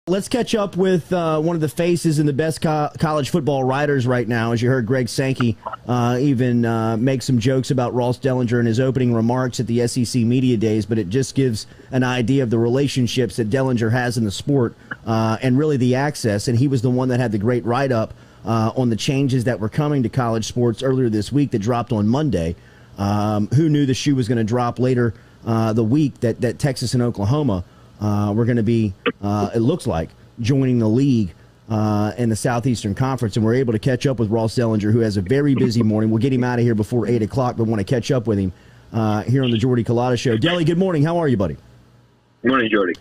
Let's catch up with one of the faces and the best college football writers right now. As you heard, Greg Sankey even make some jokes about Ross Dellenger in his opening remarks at the SEC Media Days, but it just gives an idea of the relationships that Dellenger has in the sport and really the access. And he was the one that had the great write-up on the changes that were coming to college sports earlier this week that dropped on Monday. Who knew the shoe was going to drop later the week that Texas and Oklahoma we're going to be, it looks like, joining the league in the Southeastern Conference, and we're able to catch up with Ross Dellenger, who has a very busy morning. We'll get him out of here before 8 o'clock, but want to catch up with him here on the Jordy Culotta Show. Delly, good morning. How are you, buddy? Good morning, Jordy.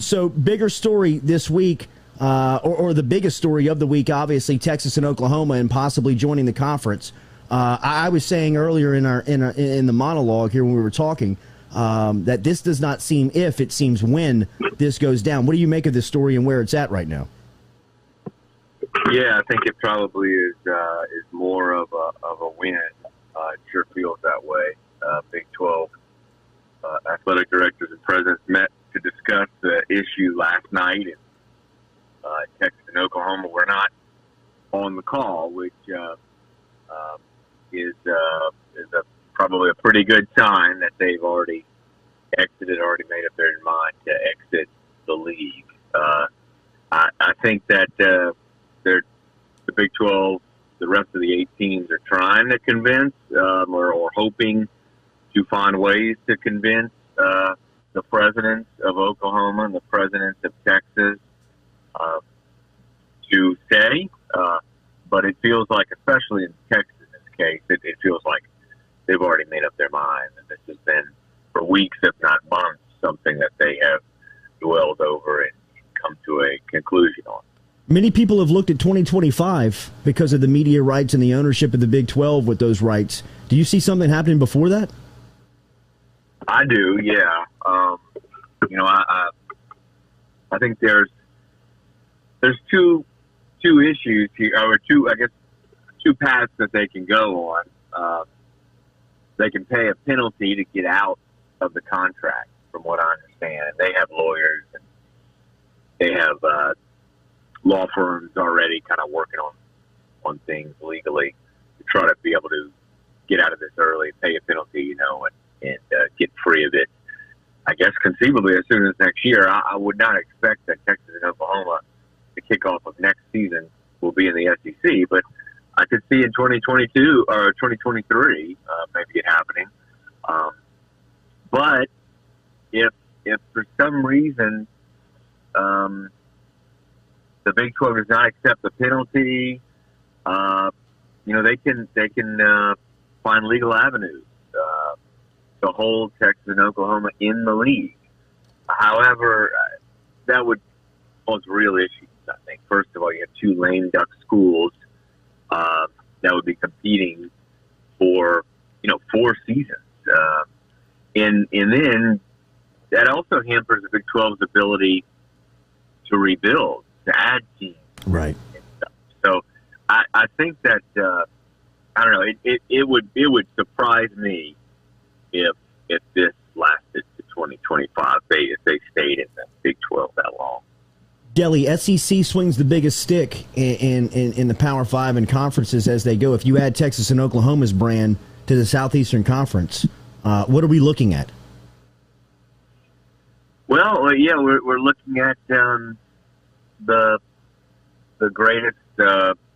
So bigger story this week, or the biggest story of the week, obviously, Texas and Oklahoma and possibly joining the conference. I was saying earlier in the monologue here when we were talking, that this does not seem if, it seems when this goes down. What do you make of this story and where it's at right now? Yeah, I think it probably is more of a win. It sure feels that way. Big 12 athletic directors and presidents met to discuss the issue last night, and Texas and Oklahoma were not on the call, which is probably a pretty good sign that they've already already made up their mind to exit the league. I think that the Big 12, the rest of the 8 teams are trying to convince or hoping to find ways to convince the presidents of Oklahoma and the presidents of Texas to stay. But it feels like, especially in Texas' case, it feels like they've already made up their mind, and this has been, for weeks, if not months, something that they have dwelled over and come to a conclusion on. Many people have looked at 2025 because of the media rights and the ownership of the Big 12 with those rights. Do you see something happening before that? I do, yeah. I think there's two issues here, or two paths that they can go on. They can pay a penalty to get out of the contract, from what I understand. They have lawyers and they have law firms already kind of working on things legally to try to be able to get out of this early, pay a penalty, and get free of it. I guess conceivably as soon as next year. I would not expect that Texas and Oklahoma, the kickoff of next season, will be in the SEC, but I could see in 2022 or 2023 maybe it happening. But if for some reason the Big 12 does not accept the penalty, they can find legal avenues to hold Texas and Oklahoma in the league. However, that would pose real issues, I think. First of all, you have 2 lame duck schools that would be competing for 4 seasons, and then that also hampers the Big 12's ability to rebuild, to add teams, right? And stuff. So I think that I don't know. It would surprise me if this lasted to 2025. If they stayed in the Big 12 that long. Delly, SEC swings the biggest stick in the Power 5 and conferences as they go. If you add Texas and Oklahoma's brand to the Southeastern Conference, what are we looking at? Well, yeah, we're looking at the greatest,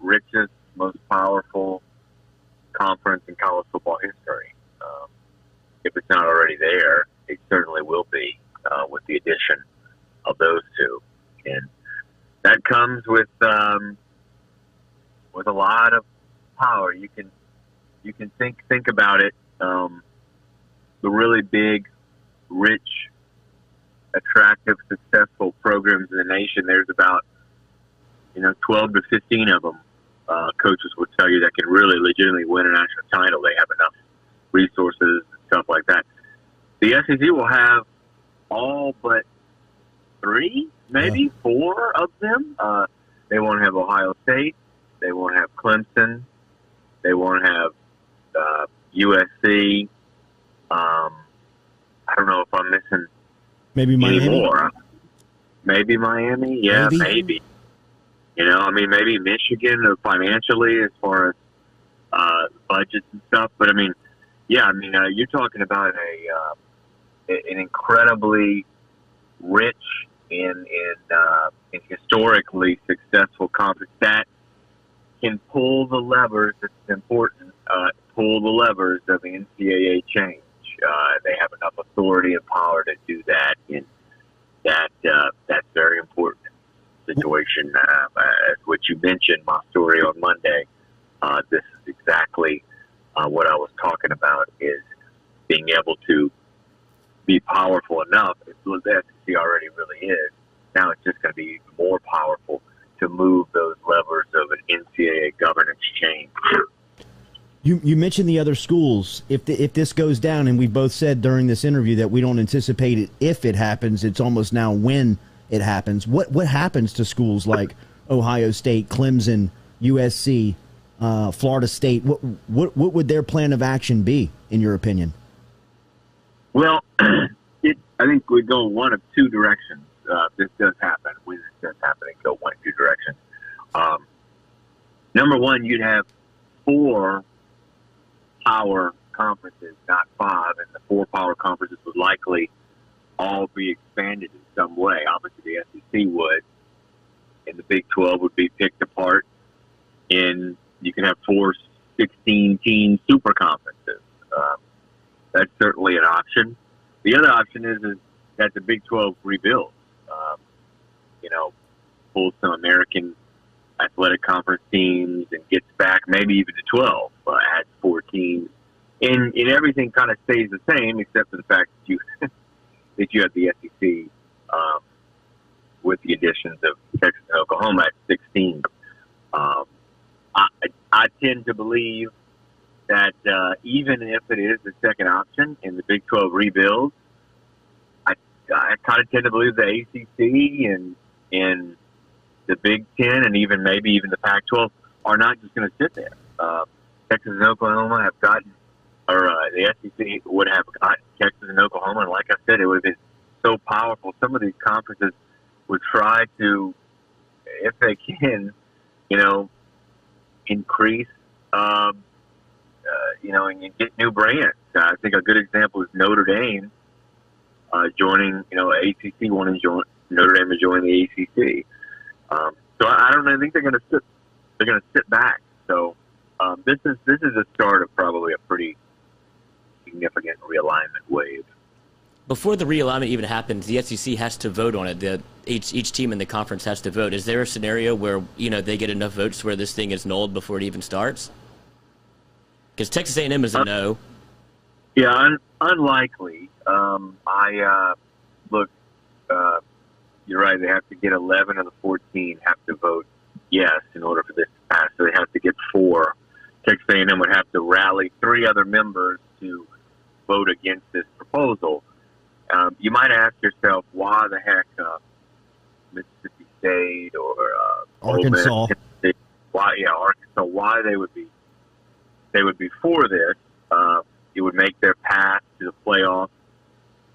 richest, most powerful conference in college football history. If it's not already there, it certainly will be with the addition of those two. And that comes with a lot of power. You can think about it. The really big, rich, attractive, successful programs in the nation. There's about 12 to 15 of them. Coaches would tell you that can really legitimately win a national title. They have enough resources and stuff like that. The SEC will have all but 3, maybe 4 of them. They won't have Ohio State. They won't have Clemson. They won't have USC. I don't know if I'm missing maybe Miami. Anymore. maybe Miami. Yeah, maybe. You know, I mean, maybe Michigan financially as far as budgets and stuff. But I mean, yeah, I mean, you're talking about an incredibly rich and historically successful conference that can pull the levers. It's important. Pull the levers of the NCAA change. They have enough authority and power to do that, and that's very important situation. As what you mentioned, my story on Monday. This is exactly what I was talking about: is being able to be powerful enough. It's what the SEC already really is. Now it's just going to be even more powerful to move those levers of an NCAA governance change. You mentioned the other schools. If this goes down, and we both said during this interview that we don't anticipate it if it happens, it's almost now when it happens. What happens to schools like Ohio State, Clemson, USC, Florida State? What would their plan of action be, in your opinion? Well, I think we'd go one of two directions. This does happen. When this does happen, it go one of two directions. Number one, you'd have 4 power conferences, not 5, and the 4 power conferences would likely all be expanded in some way. Obviously, the SEC would, and the Big 12 would be picked apart, and you can have 4 16-team super conferences. That's certainly an option. The other option is that the Big 12 rebuilds. Pulls some American athletic conference teams and gets back maybe even to 12, adds 4 teams, and everything kind of stays the same except for the fact that you have the SEC with the additions of Texas and Oklahoma at 16. I tend to believe that even if it is the second option and the Big 12 rebuilds, I kind of tend to believe the ACC and the Big 10 and maybe even the Pac-12 are not just going to sit there. Texas and Oklahoma have gotten, or the SEC would have gotten Texas and Oklahoma, and like I said, it would have been so powerful. Some of these conferences would try to, if they can, increase, and get new brands. I think a good example is Notre Dame joining, ACC wanting to join. Notre Dame is joining the ACC. So I don't know. I think they're going to sit back. So this is the start of probably a pretty significant realignment wave. Before the realignment even happens, the SEC has to vote on it. Each team in the conference has to vote. Is there a scenario where they get enough votes where this thing is nulled before it even starts? Because Texas A&M is a no. Yeah, unlikely. You're right. They have to get 11 of the 14 have to vote yes in order for this to pass. So they have to get 4. Texas A&M would have to rally 3 other members to vote against this proposal. You might ask yourself, why the heck Mississippi State or Arkansas? Arkansas? Why they would be for this? It would make their path to the playoffs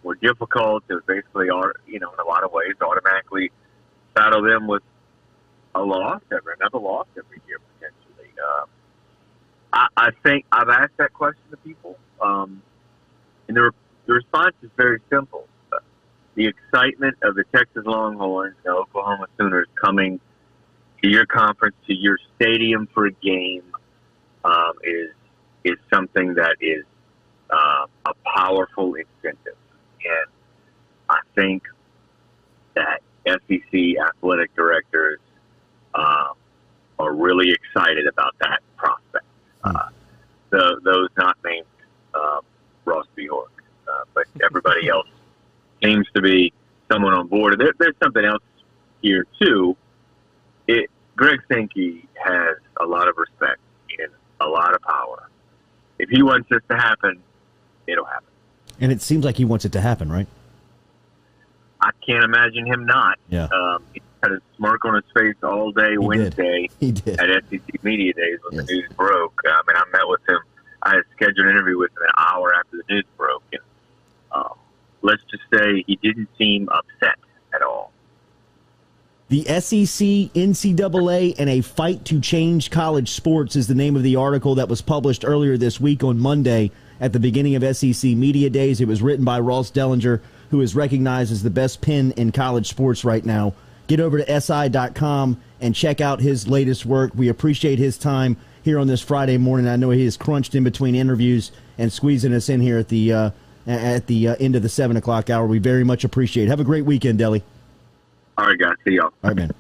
more difficult. It would basically, in a lot of ways, automatically saddle them with another loss every year potentially. I think I've asked that question to people, and the response is very simple. The excitement of the Texas Longhorns and the Oklahoma Sooners coming to your conference, to your stadium for a game, is something that is a powerful incentive. And I think that SEC athletic directors are really excited about that prospect. Those not named Ross Dellenger, but everybody else seems to be someone on board. There's something else here too. Greg Sankey has a lot of respect and a lot of power. If he wants this to happen, it'll happen. And it seems like he wants it to happen, right? I can't imagine him not. Yeah. He had a smirk on his face all day Wednesday He did. at SEC Media Days when the news broke. I met with him. I had a scheduled interview with him an hour after the news broke. And let's just say he didn't seem upset at all. The SEC, NCAA, and a fight to change college sports is the name of the article that was published earlier this week on Monday at the beginning of SEC Media Days. It was written by Ross Dellenger, who is recognized as the best pen in college sports right now. Get over to SI.com and check out his latest work. We appreciate his time here on this Friday morning. I know he is crunched in between interviews and squeezing us in here at the end of the 7 o'clock hour. We very much appreciate it. Have a great weekend, Delly. All right, guys. See y'all. All right, man.